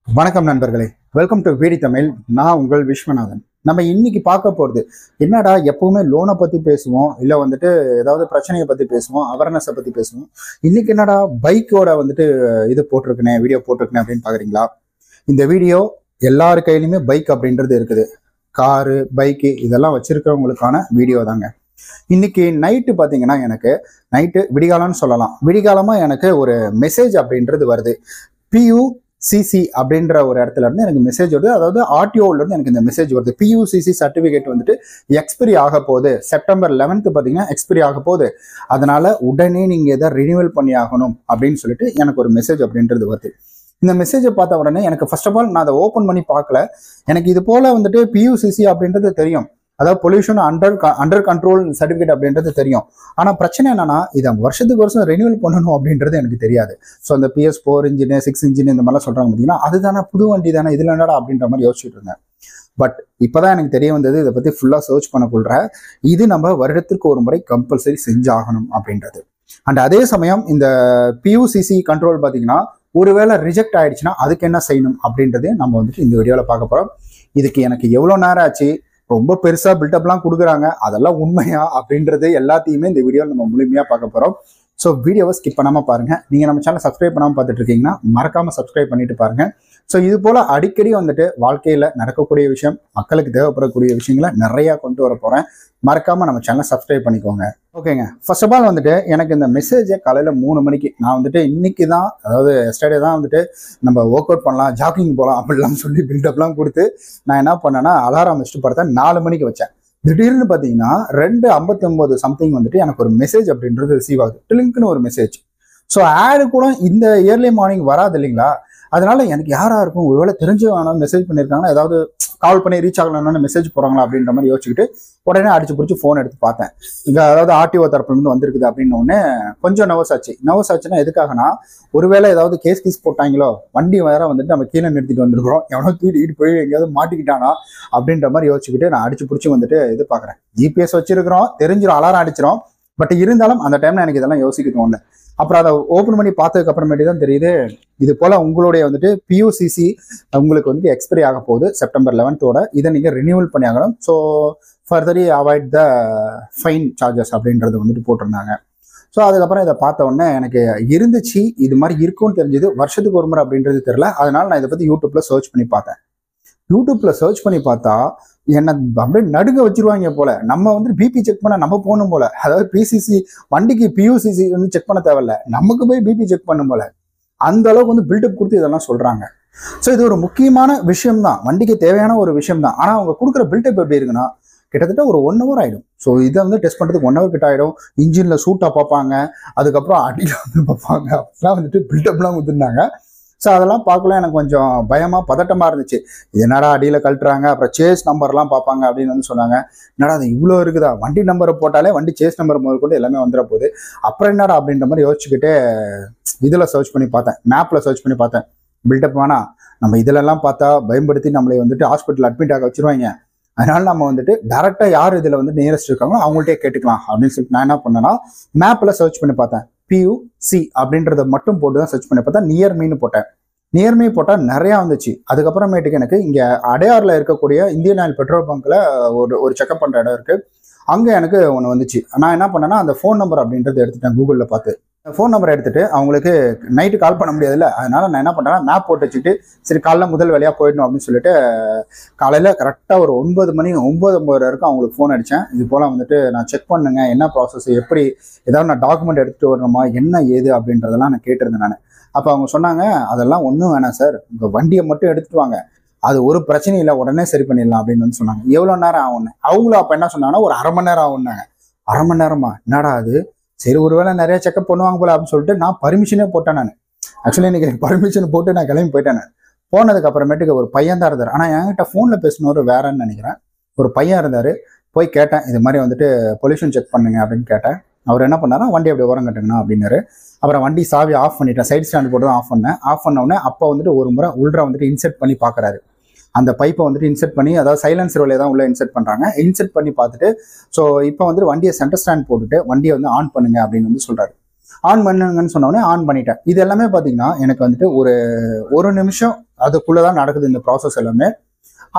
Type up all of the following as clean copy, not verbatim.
வணக்கம் நண்பர்களே, welcome to வீடி Tamil. நான் உங்கள் விஸ்வநாதன். நம்ம இன்னைக்கு பார்க்க போகிறது என்னடா, எப்பவுமே லோனை பற்றி பேசுவோம், இல்லை வந்துட்டு ஏதாவது பிரச்சனையை பற்றி பேசுவோம், அவேர்னஸை பற்றி பேசுவோம். இன்னைக்கு என்னடா பைக்கோட வந்துட்டு இது போட்டிருக்கேன், வீடியோ போட்டிருக்கேன் அப்படின்னு பார்க்குறீங்களா? இந்த வீடியோ எல்லார் கையிலுமே பைக் அப்படின்றது இருக்குது. காரு, பைக்கு இதெல்லாம் வச்சிருக்கிறவங்களுக்கான வீடியோ தாங்க. இன்னைக்கு நைட்டு பார்த்தீங்கன்னா, எனக்கு நைட்டு விடிகாலம்னு சொல்லலாம், விடிகாலமாக எனக்கு ஒரு மெசேஜ் அப்படின்றது வருது. PUCC அப்படின்ற ஒரு இடத்துல இருந்து எனக்கு மெசேஜ் வருது. அதாவது ஆர்டிஓல இருந்து எனக்கு இந்த மெசேஜ் வருது. PUCC சர்டிஃபிகேட் வந்துட்டு எக்ஸ்பிரி ஆக போகுது, செப்டம்பர் 11 பார்த்தீங்கன்னா எக்ஸ்பிரி ஆக போகுது. அதனால உடனே நீங்க எதை ரினியூவல் பண்ணி ஆகணும் அப்படின்னு சொல்லிட்டு எனக்கு ஒரு மெசேஜ் அப்படின்றது வருது. இந்த மெசேஜை பார்த்த உடனே எனக்கு ஃபர்ஸ்ட் ஆஃப் ஆல் நான் அதை ஓப்பன் பண்ணி பார்க்கல. எனக்கு இது போல வந்துட்டு PUCC அப்படின்றது தெரியும், அதாவது பொல்யூஷன் அண்டர் கண்ட்ரோல் சர்டிஃபிகேட் அப்படின்றது தெரியும். ஆனால் பிரச்சனை என்னன்னா, இதை வருஷத்துக்கு வருஷம் ரெனியூவல் பண்ணணும் அப்படின்றது எனக்கு தெரியாது. ஸோ அந்த PS4 இன்ஜின், 6 இன்ஜின் இந்த மாதிரிலாம் சொல்றாங்க பார்த்தீங்கன்னா, அதுதானே புது வண்டி தானே, இதில் என்னடா அப்படின்ற மாதிரி யோசிச்சுட்டு இருந்தேன். பட் இப்போதான் எனக்கு தெரிய வந்தது, இதை பற்றி ஃபுல்லாக சர்ச் பண்ணக்குள்ள இது நம்ம வருடத்திற்கு ஒரு முறை கம்பல்சரி செஞ்சாகணும் அப்படின்றது. அண்ட் அதே சமயம் இந்த PUCC கண்ட்ரோல் பார்த்தீங்கன்னா, ஒருவேளை ரிஜெக்ட் ஆயிடுச்சுன்னா அதுக்கு என்ன செய்யணும் அப்படின்றதே நம்ம வந்துட்டு இந்த வீடியோவில் பார்க்க போகிறோம். இதுக்கு எனக்கு எவ்வளோ நேரம் ஆச்சு, ரொம்ப பெருசா பில்டப்லாம் கொடுக்குறாங்க, அதெல்லாம் உண்மையா அப்படின்றது எல்லாத்தையுமே இந்த வீடியோவில் நம்ம முழுமையா பார்க்க போறோம். ஸோ வீடியோவை ஸ்கிப் பண்ணாம பாருங்க. நீங்க நம்ம சேனல் சப்ஸ்கிரைப் பண்ணாம பார்த்துட்டு இருக்கீங்கன்னா மறக்காம சப்ஸ்கிரைப் பண்ணிட்டு பாருங்க. ஸோ இது போல அடிக்கடி வந்துட்டு வாழ்க்கையில நடக்கக்கூடிய விஷயம், மக்களுக்கு தேவைப்படக்கூடிய விஷயங்களை நிறைய கொண்டு வர போறேன். மறக்காம நம்ம சேனலை சப்ஸ்கிரைப் பண்ணிக்கோங்க. ஓகேங்க, ஃபர்ஸ்ட் ஆஃப் ஆல் வந்துட்டு எனக்கு இந்த மெசேஜை காலையில 3 மணிக்கு நான் வந்துட்டு இன்னைக்கு தான், அதாவது எஸ்டர்டே தான் வந்துட்டு நம்ம ஒர்க் அவுட் பண்ணலாம், ஜாக்கிங் போகலாம் அப்படிலாம் சொல்லி பில்டப்லாம் கொடுத்து நான் என்ன பண்ணேன்னா அலாரம் வச்சுட்டு படுத்தேன். 4 மணிக்கு வச்சேன். திடீர்னு பார்த்தீங்கன்னா 2:59 சம்திங் வந்துட்டு எனக்கு ஒரு மெசேஜ் அப்படின்றது ரிசீவ் ஆகுது. டிலிங்க்னு ஒரு மெசேஜ். ஸோ ஆடு கூட இந்த இயர்லி மார்னிங் வராது இல்லைங்களா? அதனால எனக்கு யாரா இருக்கும், ஒருவேளை தெரிஞ்சவங்க மெசேஜ் பண்ணியிருக்காங்கன்னா, ஏதாவது கால் பண்ணி ரீச் ஆகலாம்னு மெசேஜ் போறாங்களா அப்படின்ற மாதிரி யோசிச்சுக்கிட்டு உடனே அடிச்சு பிடிச்சி ஃபோன் எடுத்து பார்த்தேன். இங்க அதாவது ஆர்டிஓ தரப்புல இருந்து வந்திருக்குது அப்படின்னு உடனே கொஞ்சம் நர்வஸ் ஆச்சு. நர்வஸ் ஆச்சுன்னா எதுக்காகனா, ஒருவேளை ஏதாவது கேஸ் போட்டாங்களோ, வண்டி வேற வந்துட்டு நம்ம கீழே நிறுத்திட்டு வந்திருக்கிறோம், எவனோ தூக்கிட்டு போய் எங்கேயாவது மாட்டிக்கிட்டானா அப்படின்ற மாதிரி யோசிச்சுக்கிட்டு நான் அடிச்சு பிடிச்சி வந்துட்டு இது பார்க்குறேன். GPS வச்சிருக்கிறோம், தெரிஞ்சிடும், அலாரம் அடிச்சிடும். பட் இருந்தாலும் அந்த டைம்ல எனக்கு இதெல்லாம் யோசிக்க தோணல. அப்புறம் அதை ஓப்பன் பண்ணி பார்த்ததுக்கு அப்புறமேட்டு தான் தெரியுது, இது போல உங்களுடைய வந்துட்டு PUCC உங்களுக்கு வந்துட்டு எக்ஸ்பைரி ஆக போகுது செப்டம்பர் 11 இதை நீங்க ரினியூவல் பண்ணி ஆகணும். So further avoid the fine charges அப்படின்றது வந்துட்டு போட்டிருந்தாங்க. ஸோ அதுக்கப்புறம் இதை பார்த்த உடனே எனக்கு இருந்துச்சு, இது மாதிரி இருக்கும்னு தெரிஞ்சது. வருஷத்துக்கு ஒரு முறை அப்படின்றது தெரியல. அதனால நான் இதை பத்தி யூடியூப்ல சர்ச் பண்ணி பார்த்தேன். யூடியூப்ல சர்ச் பண்ணி பார்த்தா என்ன அப்படியே நடுங்க வச்சிருவாங்க போல. நம்ம வந்து பிபி செக் பண்ண நம்ம போகணும் போல. அதாவது வண்டிக்கு PUCC வந்து செக் பண்ண தேவையில்ல, நமக்கு போய் பிபி செக் பண்ணும் போல. அந்த அளவுக்கு வந்து பில்டப் கொடுத்து இதெல்லாம் சொல்றாங்க. ஸோ இது ஒரு முக்கியமான விஷயம் தான், வண்டிக்கு தேவையான ஒரு விஷயம் தான். ஆனால் அவங்க கொடுக்குற பில்டப் எப்படி இருக்குன்னா, கிட்டத்தட்ட ஒரு 1 hour ஆயிடும். ஸோ இதை வந்து டெஸ்ட் பண்ணுறதுக்கு 1 hour கிட்ட ஆயிடும். இன்ஜின்ல சூட்டா பார்ப்பாங்க, அதுக்கப்புறம் அடியில் வந்து பார்ப்பாங்க, அப்படிலாம் வந்துட்டு பில்டப்லாம் கொடுத்துருந்தாங்க. ஸோ அதெல்லாம் பார்க்கல எனக்கு கொஞ்சம் பயமா பதட்டமா இருந்துச்சு. இது என்னடா அடியில் கழட்டுறாங்க, அப்புறம் சேஸ் நம்பர்லாம் பார்ப்பாங்க அப்படின்னு வந்து சொன்னாங்க. என்னடா அது இவ்வளோ இருக்குதா, வண்டி நம்பரை போட்டாலே வண்டி சேஸ் நம்பர் முதல் கொண்டு எல்லாமே வந்துட போகுது, அப்புறம் என்னடா அப்படின்ற மாதிரி யோசிச்சுக்கிட்டே இதில் சர்ச் பண்ணி பார்த்தேன், மேப்பில் சர்ச் பண்ணி பார்த்தேன். பில்டப் வேணா, நம்ம இதிலெல்லாம் பார்த்தா பயன்படுத்தி நம்மளை வந்துட்டு ஹாஸ்பிட்டல் அட்மிட் ஆக வச்சிருவாங்க. அதனால நம்ம வந்துட்டு டேரெக்டாக யார் இதில் வந்து நியரஸ்ட் இருக்காங்களோ அவங்கள்ட்டே கேட்டுக்கலாம் அப்படின்னு சொல்லிட்டு நான் என்ன பண்ணேன்னா, மேப்பில் சர்ச் பண்ணி பார்த்தேன். PUC அப்படின்றத மட்டும் போட்டு தான் சர்ச் பண்ணி பார்த்தா நியர்மீன்னு போட்டேன். நியர்மீ போட்டால் நிறையா வந்துச்சு. அதுக்கப்புறமேட்டுக்கு எனக்கு இங்கே அடையாறில் இருக்கக்கூடிய இந்தியன் ஆயில் பெட்ரோல் பங்க்கில் ஒரு செக்அப் பண்ணுற இடம் இருக்குது. அங்கே எனக்கு ஒன்று வந்துச்சு. நான் என்ன பண்ணேன்னா, அந்த ஃபோன் நம்பர் அப்படின்றது எடுத்துட்டேன் கூகுளில் பார்த்து. ஃபோன் நம்பர் எடுத்துட்டு அவங்களுக்கு நைட்டு கால் பண்ண முடியாதுல்ல, அதனால நான் என்ன பண்ணேன்னா மேப் போட்டு வச்சுட்டு சரி காலைல முதல் வேலையாக போயிடணும் அப்படின்னு சொல்லிட்டு காலையில் கரெக்டாக ஒரு 9 மணி 9:50 வரைக்கும் அவங்களுக்கு ஃபோன் அடித்தேன். இது போல் வந்துட்டு நான் செக் பண்ணுங்க, என்ன ப்ராசஸ், எப்படி ஏதாவது நான் டாக்குமெண்ட் எடுத்துகிட்டு வரணுமா, என்ன ஏது அப்படின்றதெல்லாம் நான் கேட்டிருந்தேன் நான். அப்போ அவங்க சொன்னாங்க, அதெல்லாம் ஒன்றும் வேணாம் சார், உங்கள் வண்டியை மட்டும் எடுத்துட்டு வாங்க, அது ஒரு பிரச்சனையும் இல்லை, உடனே சரி பண்ணிடலாம் அப்படின்னு வந்து சொன்னாங்க. எவ்வளோ நேரம் ஆகும்னு அவங்களும் அப்போ என்ன சொன்னாங்கன்னா, ஒரு 1/2 மணி நேரம் ஆகும்னாங்க. 1/2 மணி நேரமா, என்னடா அது, சரி ஒருவேளை நிறைய செக்அப் பண்ணுவாங்க போல அப்படின்னு சொல்லிட்டு நான் பர்மிஷனே போட்டேன். நான் ஆக்சுவலி இன்னைக்கு பர்மிஷன் போட்டு நான் கிளம்பி போயிட்டேன். நான் போனதுக்கு அப்புறமேட்டுக்கு ஒரு பையன் தான் இருந்தார். ஆனால் என்கிட்ட ஃபோனில் பேசினவர் வேறன்னு நினைக்கிறேன். ஒரு பையன் இருந்தார். போய் கேட்டேன், இது மாதிரி வந்துட்டு பொல்யூஷன் செக் பண்ணுங்க அப்படின்னு கேட்டேன். அவர் என்ன பண்ணாரா, வண்டி அப்படி ஓரம் கட்டுங்கண்ணா அப்படின்னாரு. அப்புறம் வண்டி சாவி ஆஃப் பண்ணிட்டேன், சைட் ஸ்டாண்ட் போட்டு தான் ஆஃப் பண்ணேன். ஆஃப் பண்ண உடனே அப்போ வந்துட்டு ஒரு முறை உள்ள வந்துட்டு இன்செர்ட் பண்ணி பார்க்குறாரு. அந்த பைப்பை வந்துட்டு இன்செர்ட் பண்ணி, அதாவது சைலன்சர் வழியாக தான் உள்ள இன்செர்ட் பண்ணுறாங்க. இன்செர்ட் பண்ணி பார்த்துட்டு ஸோ இப்போ வந்துட்டு வண்டியை சென்டர் ஸ்டாண்ட் போட்டுட்டு வண்டியை வந்து ஆன் பண்ணுங்க அப்படின்னு வந்து சொல்கிறாரு. ஆன் பண்ணுங்கன்னு சொன்னோடனே ஆன் பண்ணிட்டேன். இது எல்லாமே பார்த்தீங்கன்னா எனக்கு வந்துட்டு ஒரு நிமிஷம் அதுக்குள்ளதான் நடக்குது இந்த ப்ராசஸ் எல்லாமே.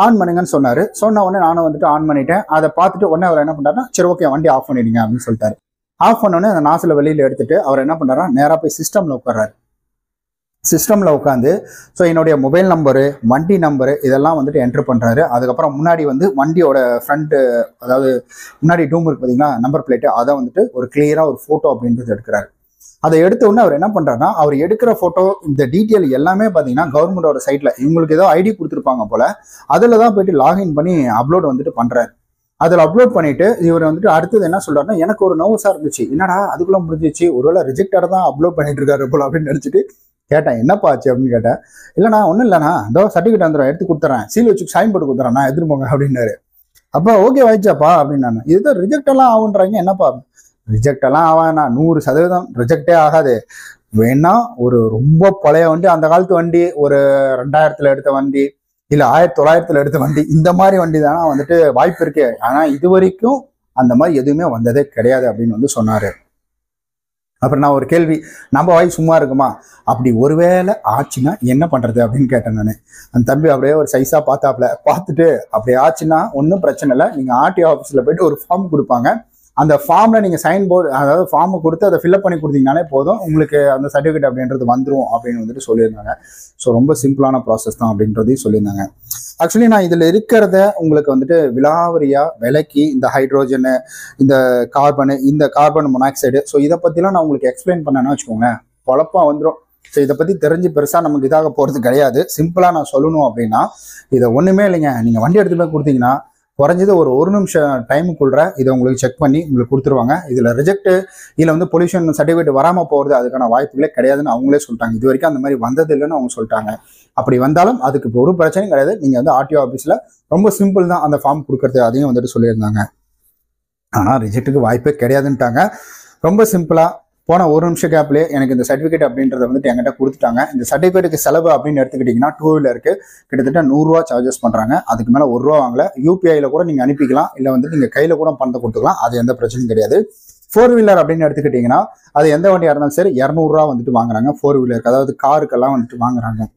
ஆன் பண்ணுங்கன்னு சொன்னாரு. சொன்ன உடனே நானும் வந்துட்டு ஆன் பண்ணிட்டேன். அதை பார்த்துட்டு உடனே அவர் என்ன பண்ணாருன்னா, சரி ஓகே வண்டி ஆஃப் பண்ணிடுங்க அப்படின்னு சொல்லிட்டாரு. ஆஃப் பண்ணோடனே அந்த நாசில வெளியில எடுத்துட்டு அவர் என்ன பண்றாருன்னா, நேராக போய் சிஸ்டம்ல உட்கார்றாரு. சிஸ்டம்ல உட்காந்து ஸோ என்னுடைய மொபைல் நம்பரு, வண்டி நம்பரு இதெல்லாம் வந்துட்டு என்ட்ரு பண்றாரு. அதுக்கப்புறம் முன்னாடி வந்து வண்டியோட ஃப்ரண்ட், அதாவது முன்னாடி டூம் இருக்கு பார்த்தீங்கன்னா, நம்பர் பிளேட்டு, அதை வந்துட்டு ஒரு கிளியரா ஒரு போட்டோ அப்படின்றது எடுக்கிறாரு. அதை எடுத்த உடனே அவர் என்ன பண்றாருன்னா, அவர் எடுக்கிற போட்டோ இந்த டீட்டெயில் எல்லாமே பார்த்தீங்கன்னா கவர்மெண்டோட சைட்ல இவங்களுக்கு ஏதோ ஐடி கொடுத்துருப்பாங்க போல, அதில் தான் போயிட்டு லாகின் பண்ணி அப்லோட் வந்துட்டு பண்றாரு. அதில் அப்லோட் பண்ணிட்டு இவர் வந்துட்டு அடுத்தது என்ன சொல்றாருன்னா, எனக்கு ஒரு நர்வஸா இருந்துச்சு, என்னடா அதுக்குள்ள முடிஞ்சிச்சு, ஒருவேளை ரிஜெக்டட் தான் அப்லோட் பண்ணிட்டு இருக்காரு போல அப்படின்னு நினைச்சிட்டு கேட்டேன், என்னப்பா ஆச்சு அப்படின்னு கேட்டேன். இல்லைண்ணா ஒன்றும் இல்லைண்ணா, இதோ சர்டிஃபிகேட் வந்துடும் எடுத்து கொடுத்துறேன், சீல் வச்சு சைன் போட்டு கொடுத்துறேன், நான் எடுத்துட்டு போங்க அப்படின்னாரு. அப்போ ஓகே வாய்ச்சாப்பா அப்படின்னு நான், இதுதான் ரிஜெக்ட் எல்லாம் ஆகுன்றாங்க, என்னப்பா ரிஜெக்ட் எல்லாம் ஆவாண்ணா, 100% ரிஜெக்டே ஆகாது. வேணா ஒரு ரொம்ப பழைய வண்டி, அந்த காலத்து வண்டி, ஒரு 2000 எடுத்த வண்டி இல்ல 1900 எடுத்த வண்டி, இந்த மாதிரி வண்டி தானே வந்துட்டு வாய்ப்பு இருக்கு. ஆனா இது வரைக்கும் அந்த மாதிரி எதுவுமே வந்ததே கிடையாது அப்படின்னு வந்து சொன்னாரு. அப்புறம் நான் ஒரு கேள்வி, நம்ம வாய் சும்மா இருக்குமா, அப்படி ஒருவேளை ஆச்சுன்னா என்ன பண்றது அப்படின்னு கேட்டேன் நான். அந்த தம்பி அப்படியே ஒரு சைஸா பார்த்துட்டு அப்படி ஆச்சுன்னா ஒன்றும் பிரச்சனை இல்லை, நீங்க ஆர்டிஓ ஆஃபீஸ்ல போயிட்டு ஒரு ஃபார்ம் கொடுப்பாங்க, அந்த ஃபார்ம்ல நீங்க சைன் போர்டு, அதாவது ஃபார்மை கொடுத்து அதை ஃபில்அப் பண்ணி கொடுத்தீங்கனாலே போதும், உங்களுக்கு அந்த சர்டிஃபிகேட் அப்படின்றது வந்துடும் அப்படின்னு வந்துட்டு சொல்லியிருந்தாங்க. ஸோ ரொம்ப சிம்பிளான ப்ராசஸ் தான் அப்படின்றதையும் சொல்லியிருந்தாங்க. ஆக்சுவலி நான் இதில் இருக்கிறத உங்களுக்கு வந்துட்டு விலாவரியா விலைக்கு, இந்த ஹைட்ரோஜனு, இந்த கார்பனு, இந்த கார்பன் மொனாக்சைடு, ஸோ இதை பற்றிலாம் நான் உங்களுக்கு எக்ஸ்பிளைன் பண்ணேன்னா வச்சுக்கோங்க, குழப்பம் வந்துடும். ஸோ இதை பற்றி தெரிஞ்சு பெருசாக நமக்கு இதாக போகிறது கிடையாது. சிம்பிளாக நான் சொல்லணும் அப்படின்னா, இதை ஒன்றுமே இல்லைங்க, நீங்கள் வண்டி எடுத்து போய் கொடுத்தீங்கன்னா குறைஞ்சது ஒரு நிமிஷம் டைமுக்குள்ள இதை உங்களுக்கு செக் பண்ணி உங்களுக்கு கொடுத்துருவாங்க. இதில் ரிஜெக்ட் இதில் வந்து பொல்யூஷன் சர்டிஃபிகேட் வராமல் போகிறது அதுக்கான வாய்ப்புகளே கிடையாதுன்னு அவங்களே சொல்லிட்டாங்க. இது வரைக்கும் அந்த மாதிரி வந்தது இல்லைன்னு அவங்க சொல்லிட்டாங்க. அப்படி வந்தாலும் அதுக்கு இப்போ ஒரு பிரச்சனையும் கிடையாது. நீங்கள் வந்து ஆர்டிஓ ஆஃபீஸில் ரொம்ப சிம்பிள் தான் அந்த ஃபார்ம் கொடுக்கறது, அதையும் வந்துட்டு சொல்லியிருந்தாங்க. ஆனால் ரிஜெக்ட்டுக்கு வாய்ப்பே கிடையாதுன்ட்டாங்க. ரொம்ப சிம்பிளாக போன ஒரு நிமிஷம் கேப்லேயே எனக்கு இந்த சர்டிஃபிகேட் அப்படின்றத வந்துட்டு என்கிட்ட கொடுத்துட்டாங்க. இந்த சர்டிஃபிகேட்டுக்கு செலவு அப்படின்னு எடுத்துக்கிட்டிங்கன்னா 2 வீலருக்கு கிட்டத்தட்ட 100 ரூபா சார்ஜஸ் பண்ணுறாங்க. அதுக்கு மேலே 1 ரூபா வாங்கல. யூபிஐயில் கூட நீங்கள் அனுப்பிக்கலாம், இல்லை வந்துட்டு நீங்கள் கையில் கூட பணத்தை கொடுத்துக்கலாம், அது எந்த பிரச்சனையும் கிடையாது. 4 வீலர் அப்படின்னு எடுத்துக்கிட்டிங்கன்னா அது எந்த வண்டியாக இருந்தாலும் சரி 200 ரூபா வந்துட்டு வாங்குறாங்க 4 வீலருக்கு, அதாவது காருக்கெல்லாம் வந்துட்டு வாங்குறாங்க.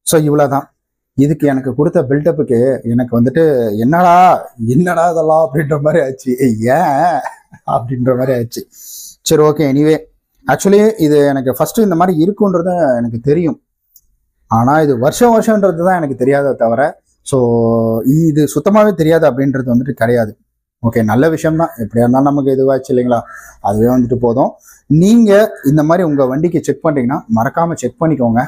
ஸோ இவ்வளோதான். இதுக்கு எனக்கு கொடுத்த பில்டப்புக்கு எனக்கு வந்துட்டு என்னடா இதெல்லாம் அப்படின்ற மாதிரி ஆச்சு, ஏன் அப்படின்ற மாதிரி ஆச்சு. சரி ஓகே, எனிவே ஆக்சுவலி இது எனக்கு ஃபர்ஸ்ட் இந்த மாதிரி இருக்குன்றது எனக்கு தெரியும். ஆனால் இது வருஷன்றது தான் எனக்கு தெரியாத தவிர, ஸோ இது சுத்தமாகவே தெரியாது அப்படின்றது வந்துட்டு கிடையாது. ஓகே, நல்ல விஷயம் தான், எப்படியா இருந்தாலும் நமக்கு எதுவாச்சு இல்லைங்களா, அதுவே வந்துட்டு போதும். நீங்கள் இந்த மாதிரி உங்கள் வண்டிக்கு செக் பண்ணுறீங்கன்னா மறக்காமல் செக் பண்ணிக்கோங்க.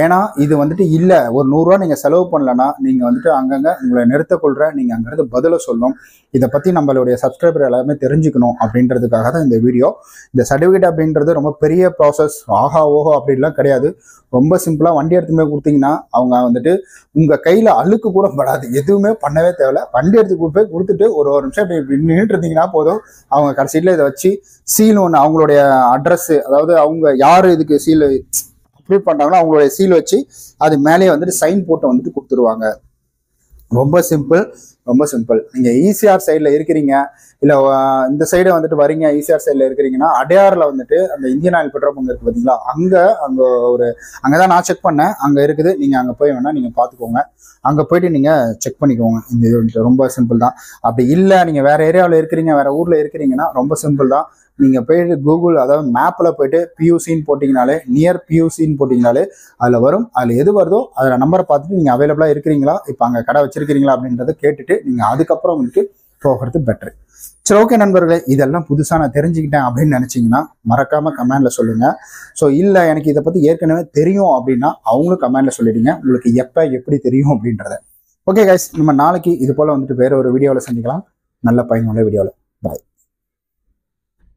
ஏன்னா இது வந்துட்டு இல்லை, ஒரு 100 ரூபா நீங்கள் செலவு பண்ணலன்னா நீங்கள் வந்துட்டு அங்கங்கே உங்களை நிறுத்தக்கொள்கிற, நீங்கள் அங்கேருந்து பதிலை சொல்லணும். இதை பற்றி நம்மளுடைய சப்ஸ்கிரைபர் எல்லாமே தெரிஞ்சுக்கணும் அப்படின்றதுக்காக தான் இந்த வீடியோ. இந்த சர்டிஃபிகேட் அப்படின்றது ரொம்ப பெரிய ப்ராசஸ், ஆஹா ஓஹோ அப்படின்லாம் கிடையாது. ரொம்ப சிம்பிளாக வண்டி எடுத்து போய் கொடுத்தீங்கன்னா அவங்க வந்துட்டு உங்கள் கையில் அழுக்கு கூட படாது, எதுவுமே பண்ணவே தேவையில்ல. வண்டி எடுத்து போய் கொடுத்துட்டு ஒரு நிமிஷம் இப்படி நின்றுட்டு இருந்தீங்கன்னா போதும், அவங்க கடைசியில் இதை வச்சு சீல் ஒன்று, அவங்களுடைய அட்ரஸ், அதாவது அவங்க யார் இதுக்கு சீல் அப்ளோட் பண்ணுறாங்களோ அவங்களுடைய சீல் வச்சு அது மேலேயே வந்துட்டு சைன் போட்டு வந்துட்டு கொடுத்துருவாங்க. ரொம்ப சிம்பிள், ரொம்ப சிம்பிள். நீங்கள் ஈசிஆர் சைடில் இருக்கிறீங்க, இல்லை இந்த சைடு வந்துட்டு வரீங்க, ஈசிஆர் சைடில் இருக்கிறீங்கன்னா அடையாறில் வந்துட்டு அந்த இந்தியன் ஆயில் பெட்ரோல் பங்க் இருக்குது பார்த்தீங்களா, அங்கே தான் நான் செக் பண்ணேன், அங்கே இருக்குது. நீங்கள் அங்கே போய் வேணால் நீங்கள் பார்த்துக்கோங்க, அங்கே போயிட்டு நீங்கள் செக் பண்ணிக்கோங்க. இந்த இது வந்துட்டு ரொம்ப சிம்பிள் தான். அப்படி இல்லை நீங்கள் வேறு ஏரியாவில் இருக்கிறீங்க, வேறு ஊரில் இருக்கிறீங்கன்னா ரொம்ப சிம்பிள் தான். நீங்கள் போயிட்டு கூகுள், அதாவது மேப்பில் போயிட்டு பியூசின்னு போட்டிங்கனாலே, நியர் பியூசின்னு போட்டிங்கனாலே அதில் வரும். அதில் எது வருதோ அதில் நம்பரை பார்த்துட்டு நீங்கள் அவைலபிளாக இருக்கிறீங்களா, இப்போ அங்கே கடை வச்சிருக்கிறீங்களா அப்படின்றத கேட்டுட்டு நீங்கள் அதுக்கப்புறம் வந்துட்டு போகிறது பெட்ரு. சரி ஓகே நண்பர்களே, இதெல்லாம் புதுசாக நான் தெரிஞ்சுக்கிட்டேன் அப்படின்னு நினச்சிங்கன்னா மறக்காமல் கமெண்டில் சொல்லுங்கள். ஸோ இல்லை எனக்கு இதை பற்றி ஏற்கனவே தெரியும் அப்படின்னா அவங்களும் கமெண்டில் சொல்லிடுங்க, உங்களுக்கு எப்போ எப்படி தெரியும் அப்படின்றத. ஓகே கைஸ், நம்ம நாளைக்கு இது போல் வந்துட்டு வேற ஒரு வீடியோவில் சந்திக்கலாம், நல்ல பயனுள்ள வீடியோவில். பாய்.